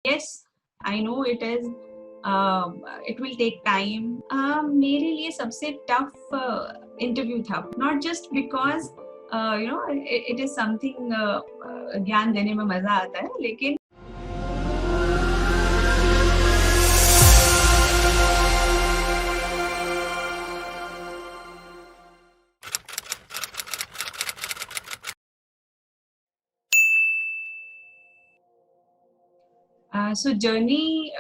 Yes, I know it is. It will take time. मेरे लिए सबसे tough interview था. Not just because it is something ज्ञान देने में मजा आता है, लेकिन so journey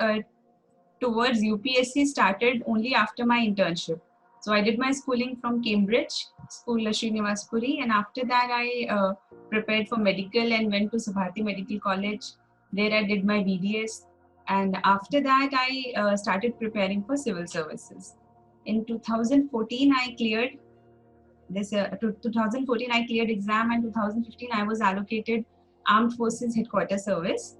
towards UPSC started only after my internship. So I did my schooling from Cambridge School, Srinivas Puri, and after that I prepared for medical and went to Subhati Medical College. There I did my BDS, and after that I started preparing for civil services. In 2014 I cleared this. 2014 I cleared exam, and 2015 I was allocated Armed Forces Headquarters Service.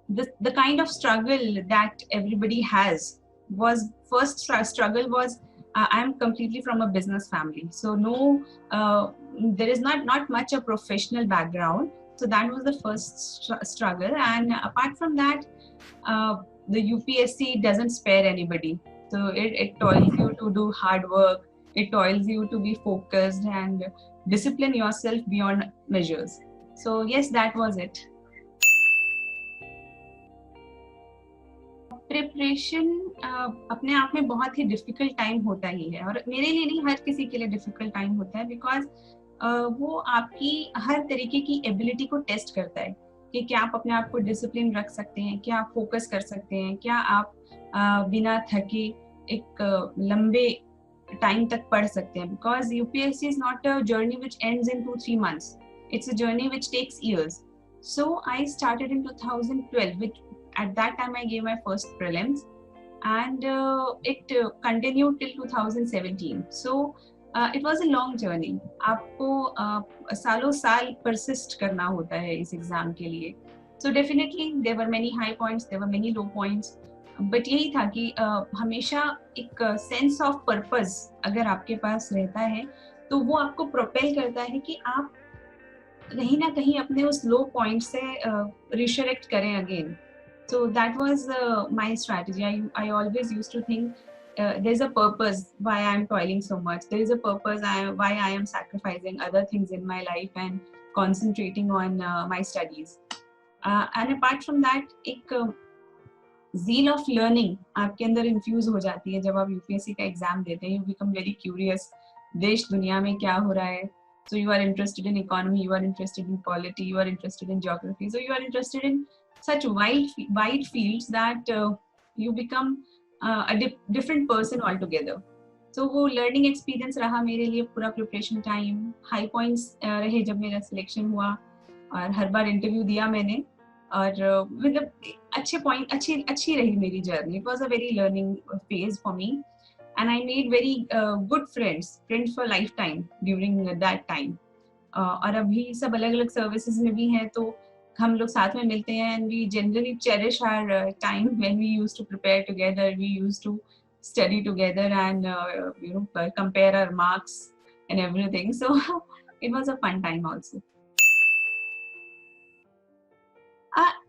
The kind of struggle that everybody has was first struggle was I'm completely from a business family, so there is not much a professional background, so that was the first struggle. And apart from that, the UPSC doesn't spare anybody, so it toils you to do hard work, it toils you to be focused and discipline yourself beyond measures. So yes, that was it. Preparation अपने आप में बहुत ही difficult time होता ही है, और मेरे लिए नहीं, हर किसी के लिए डिफिकल्ट टाइम होता है, बिकॉज वो आपकी हर तरीके की एबिलिटी को टेस्ट करता है कि क्या आप अपने आप को डिसिप्लिन रख सकते हैं, क्या आप फोकस कर सकते हैं, क्या आप बिना थके एक लंबे टाइम तक पढ़ सकते हैं. Because UPSC is not a journey which ends in 2-3 months. It's a journey which takes years. So I started in 2012, which at that time I gave my first prelims, and it continued till 2017. So it was a long journey. आपको सालों साल persist करना होता है इस exam के लिए. So definitely there were many high points, there were many low points. But यही था कि हमेशा एक sense of purpose अगर आपके पास रहता है, तो वो आपको propel करता है कि आप कहीं ना कहीं अपने उस लो पॉइंट से रिशरेक्ट करें again. So that was my strategy. I always used to think there's a purpose why I'm toiling so much. There is a purpose why I am sacrificing other things in my life and concentrating on my studies. And apart from that, एक zeal of learning आपके अंदर infuse हो जाती है जब आप UPSC का exam देते हैं. You become very curious. देश दुनिया में क्या हो रहा है. So you are interested in economy, you are interested in polity, you are interested in geography. So you are interested in such wide fields that you become a different person altogether. So वो learning experience रहा मेरे लिए पूरा preparation time. High points रहे जब मेरा selection हुआ, और हर बार interview दिया मैंने, और मतलब अच्छे point अच्छी रही मेरी journey. It was a very learning phase for me. And I made very good friends for lifetime during that time. और अभी सब अलग-अलग services में भी हैं, तो हम लोग साथ में मिलते हैं, and we generally cherish our time when we used to prepare together, we used to study together, and compare our marks and everything. So it was a fun time also.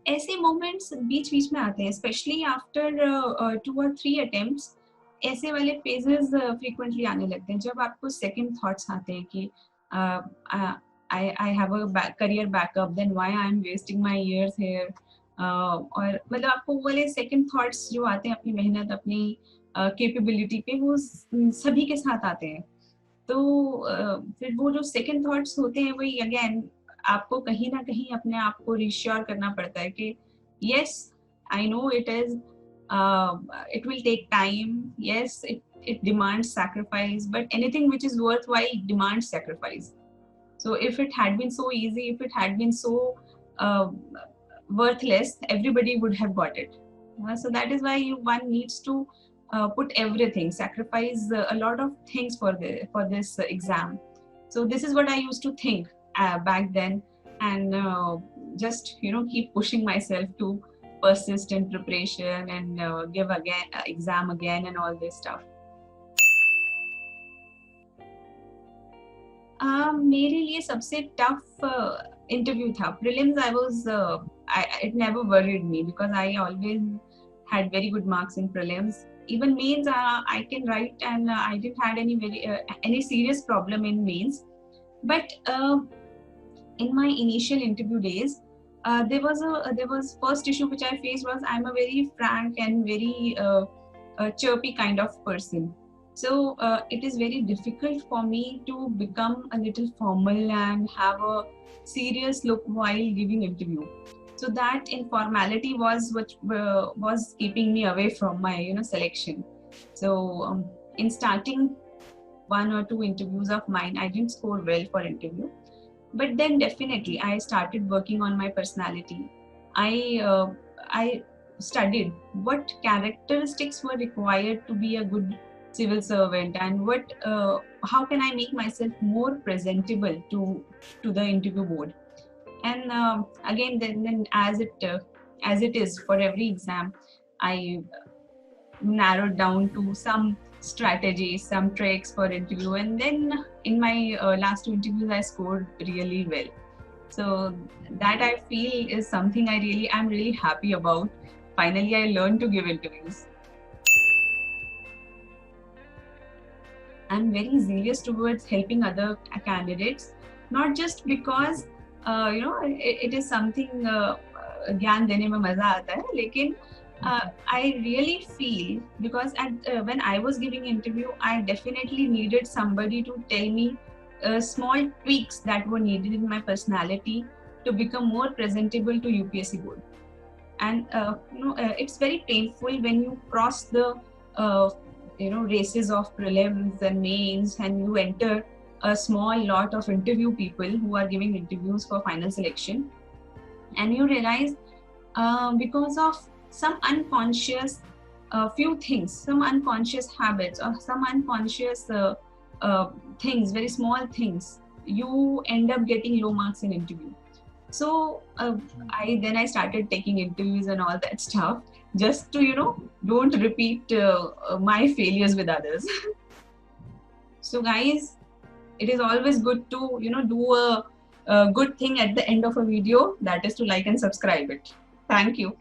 ऐसे moments बीच में आते हैं, especially after 2 or 3 attempts. ऐसे वाले phases frequently आने लगते हैं जब आपको second thoughts आते हैं कि I have a career backup, then why I am wasting my years here. और मतलब आपको वो वाले second thoughts जो आते हैं अपनी मेहनत, अपनी capability पे, वो सभी के साथ आते हैं. तो फिर वो जो second thoughts होते हैं, वही again आपको कहीं ना कहीं अपने आप को reassure करना पड़ता है कि yes, I know it will take time. Yes, it demands sacrifice, but anything which is worthwhile demands sacrifice. So if it had been so easy, if it had been so worthless, everybody would have got it. So that is why one needs to put everything, sacrifice a lot of things for this exam. So this is what I used to think back then, and just keep pushing myself to persist in preparation and give exam again and all this stuff. मेरे लिए सबसे tough interview था prelims. I was it never worried me because I always had very good marks in prelims. Even mains, I can write, and I didn't had any serious problem in mains. But in my initial interview days, there was first issue which I faced was I'm a very frank and very chirpy kind of person. So it is very difficult for me to become a little formal and have a serious look while giving interview. So that informality was what was keeping me away from my selection. So in starting one or two interviews of mine, I didn't score well for interview. But then definitely I started working on my personality. I studied what characteristics were required to be a good civil servant, and what how can I make myself more presentable to the interview board. And again, then as it is for every exam, I narrowed down to some strategies, some tricks for interview, and then in my last two interviews I scored really well. So that I feel is something I'm really happy about. Finally I learned to give interviews. I'm very zealous towards helping other candidates, not just because it is something ज्ञान देने में मजा आता है, लेकिन I really feel because when I was giving interview, I definitely needed somebody to tell me small tweaks that were needed in my personality to become more presentable to UPSC board. And it's very painful when you cross the races of prelims and mains, and you enter a small lot of interview people who are giving interviews for final selection, and you realize because of some unconscious few things, some unconscious habits, or some unconscious things, very small things, you end up getting low marks in interview. So I started taking interviews and all that stuff, just to don't repeat my failures with others. So guys, it is always good to do a good thing at the end of a video, that is to like and subscribe it. Thank you.